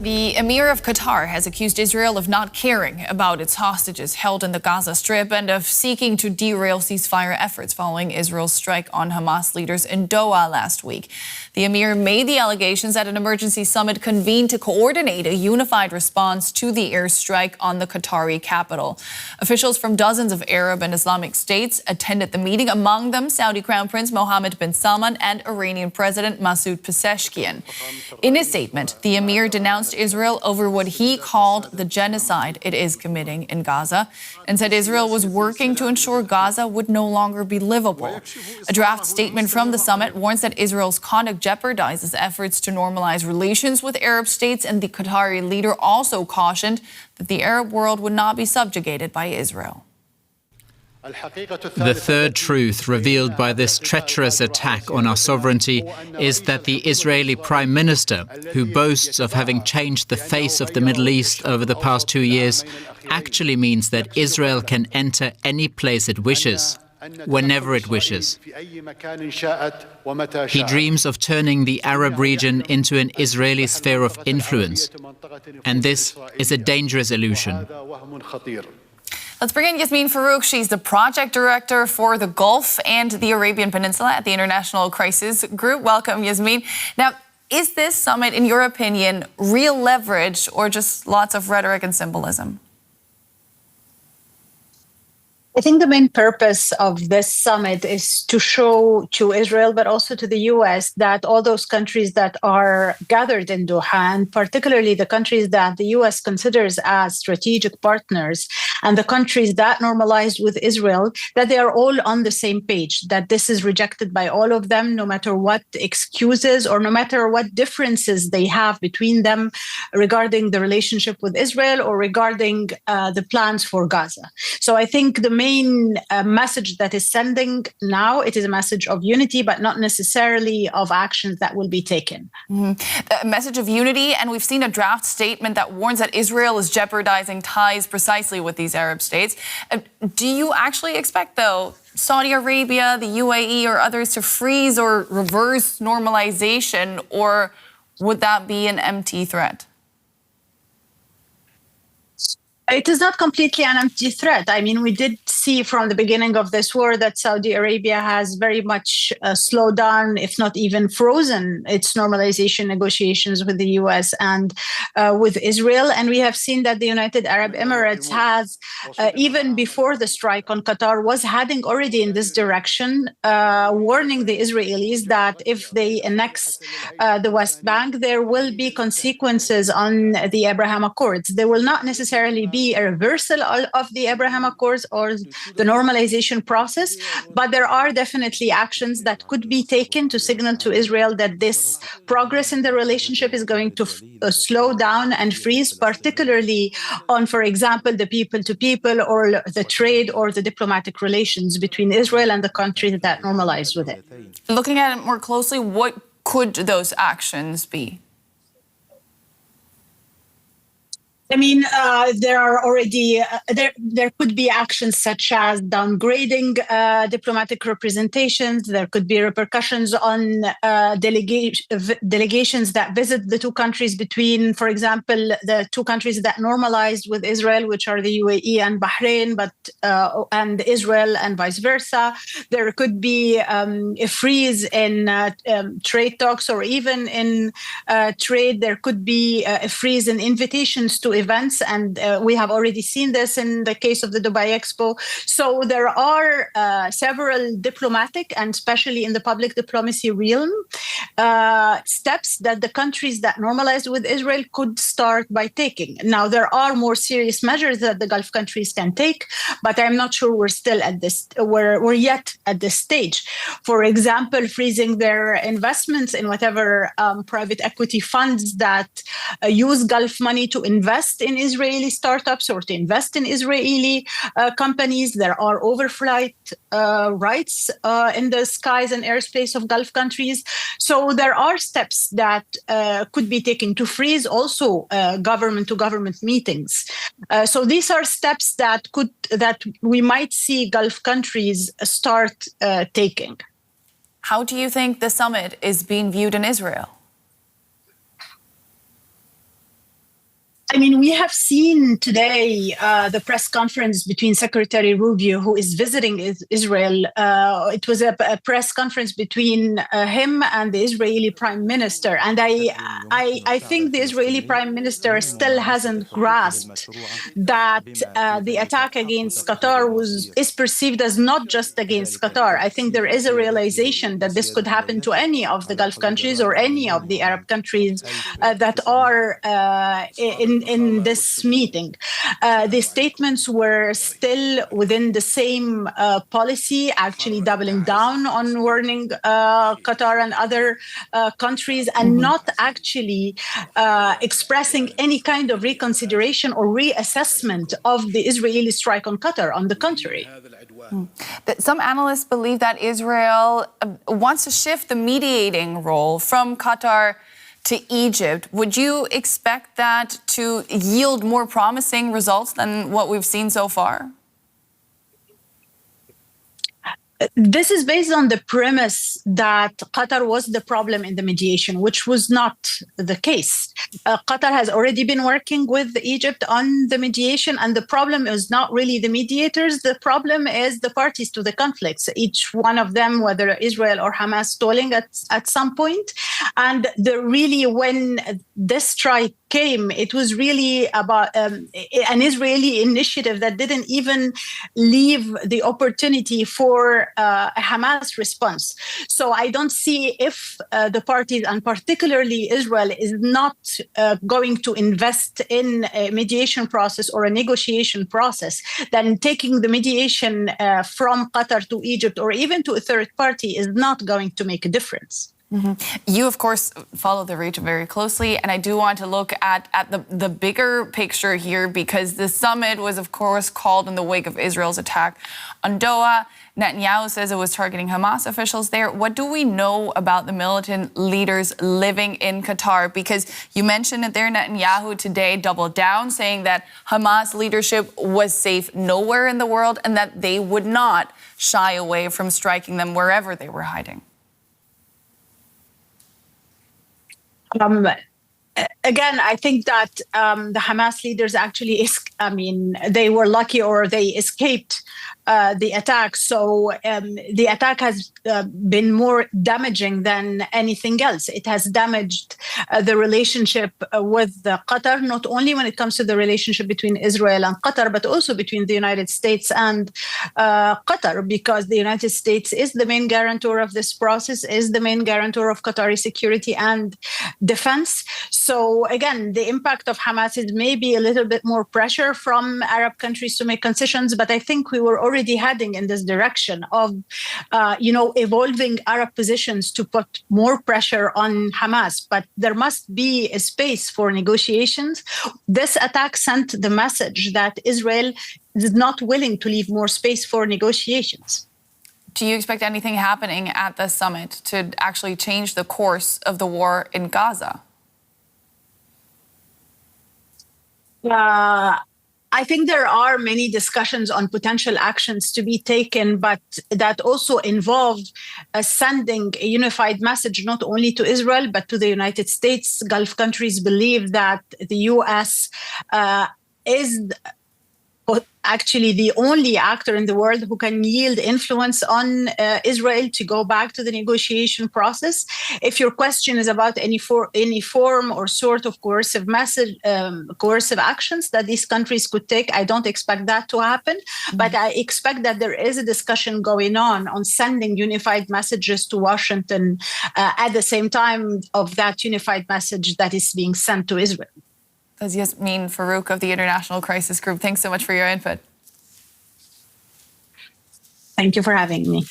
The emir of Qatar has accused Israel of not caring about its hostages held in the Gaza Strip and of seeking to derail ceasefire efforts following Israel's strike on Hamas leaders in Doha last week. The emir made the allegations at an emergency summit convened to coordinate a unified response to the airstrike on the Qatari capital. Officials from dozens of Arab and Islamic states attended the meeting, among them Saudi Crown Prince Mohammed bin Salman and Iranian President Masoud Pezeshkian. In his statement, the emir denounced Israel over what he called the genocide it is committing in Gaza and said Israel was working to ensure Gaza would no longer be livable. A draft statement from the summit warns that Israel's conduct jeopardizes efforts to normalize relations with Arab states, and the Qatari leader also cautioned that the Arab world would not be subjugated by Israel. The third truth revealed by this treacherous attack on our sovereignty is that the Israeli Prime Minister, who boasts of having changed the face of the Middle East over the past 2 years, actually means that Israel can enter any place it wishes, whenever it wishes. He dreams of turning the Arab region into an Israeli sphere of influence, and this is a dangerous illusion. Let's bring in Yasmine Farouk. She's the project director for the Gulf and the Arabian Peninsula at the International Crisis Group. Welcome, Yasmine. Now, is this summit, in your opinion, real leverage or just lots of rhetoric and symbolism? I think the main purpose of this summit is to show to Israel, but also to the US, that all those countries that are gathered in Doha, and particularly the countries that the US considers as strategic partners, and the countries that normalized with Israel, that they are all on the same page, that this is rejected by all of them, no matter what excuses or no matter what differences they have between them regarding the relationship with Israel or regarding the plans for Gaza. So I think the main message that is sending now, it is a message of unity, but not necessarily of actions that will be taken. A message of unity, and we've seen a draft statement that warns that Israel is jeopardizing ties precisely with these Arab states. Do you actually expect, though, Saudi Arabia, the UAE, or others to freeze or reverse normalization, or would that be an empty threat? It is not completely an empty threat. I mean, we did see from the beginning of this war that Saudi Arabia has very much slowed down, if not even frozen, its normalization negotiations with the US and with Israel. And we have seen that the United Arab Emirates has, even before the strike on Qatar, was heading already in this direction, warning the Israelis that if they annex the West Bank, there will be consequences on the Abraham Accords. There will not necessarily be a reversal of the Abraham Accords or the normalization process, but there are definitely actions that could be taken to signal to Israel that this progress in the relationship is going to slow down and freeze, particularly on, for example, the people-to-people or the trade or the diplomatic relations between Israel and the countries that normalized with it. Looking at it more closely, what could those actions be? I mean, there are already there could be actions such as downgrading diplomatic representations. There could be repercussions on delegations that visit the two countries between, for example, the two countries that normalized with Israel, which are the UAE and Bahrain, but and Israel and vice versa. There could be a freeze in trade talks, or even in trade. There could be a freeze in invitations to events, and we have already seen this in the case of the Dubai Expo. So there are several diplomatic and especially in the public diplomacy realm steps that the countries that normalized with Israel could start by taking. Now, there are more serious measures that the Gulf countries can take, but I'm not sure we're still at this, we're yet at this stage. For example, freezing their investments in whatever private equity funds that use Gulf money to invest in Israeli startups or to invest in Israeli companies. There are overflight rights in the skies and airspace of Gulf countries. So there are steps that could be taken to freeze also government-to-government meetings. So these are steps that we might see Gulf countries start taking. How do you think the summit is being viewed in Israel? 'Cause I think the summit is being viewed in Israel as a very important step towards normalization. I think that the Gulf countries are How do you think the summit is being viewed in Israel? I mean, we have seen today the press conference between Secretary Rubio, who is visiting Israel. It was a press conference between him and the Israeli Prime Minister. And I think the Israeli Prime Minister still hasn't grasped that the attack against Qatar is perceived as not just against Qatar. I think there is a realization that this could happen to any of the Gulf countries or any of the Arab countries that are in this meeting. The statements were still within the same policy, actually doubling down on warning Qatar and other countries, and not actually expressing any kind of reconsideration or reassessment of the Israeli strike on Qatar. On the contrary. Some analysts believe that Israel wants to shift the mediating role from Qatar to Egypt. Would you expect that to yield more promising results than what we've seen so far? This is based on the premise that Qatar was the problem in the mediation, which was not the case. Qatar has already been working with Egypt on the mediation, and the problem is not really the mediators. The problem is the parties to the conflicts, each one of them, whether Israel or Hamas, stalling at some point. And when this strike came, it was really about an Israeli initiative that didn't even leave the opportunity for a Hamas response. So I don't see if the parties, and particularly Israel, is not going to invest in a mediation process or a negotiation process, then taking the mediation from Qatar to Egypt or even to a third party is not going to make a difference. Mm-hmm. You, of course, follow the region very closely, and I do want to look at the bigger picture here, because the summit was, of course, called in the wake of Israel's attack on Doha. Netanyahu says it was targeting Hamas officials there. What do we know about the militant leaders living in Qatar? Because you mentioned it there, Netanyahu today doubled down, saying that Hamas leadership was safe nowhere in the world and that they would not shy away from striking them wherever they were hiding. Again, I think that the Hamas leaders actually, they were lucky, or they escaped the attack. So the attack has been more damaging than anything else. It has damaged the relationship with Qatar, not only when it comes to the relationship between Israel and Qatar, but also between the United States and Qatar, because the United States is the main guarantor of this process, is the main guarantor of Qatari security and defense. So again, the impact of Hamas is maybe a little bit more pressure from Arab countries to make concessions, but I think we were already heading in this direction of, evolving Arab positions to put more pressure on Hamas. But there must be a space for negotiations. This attack sent the message that Israel is not willing to leave more space for negotiations. Do you expect anything happening at the summit to actually change the course of the war in Gaza? I think there are many discussions on potential actions to be taken, but that also involve sending a unified message not only to Israel, but to the United States. Gulf countries believe that the U.S. is actually the only actor in the world who can yield influence on Israel to go back to the negotiation process. If your question is about any form or sort of coercive actions that these countries could take, I don't expect that to happen. Mm-hmm. But I expect that there is a discussion going on sending unified messages to Washington at the same time of that unified message that is being sent to Israel. That's Yasmine Farouk of the International Crisis Group. Thanks so much for your input. Thank you for having me.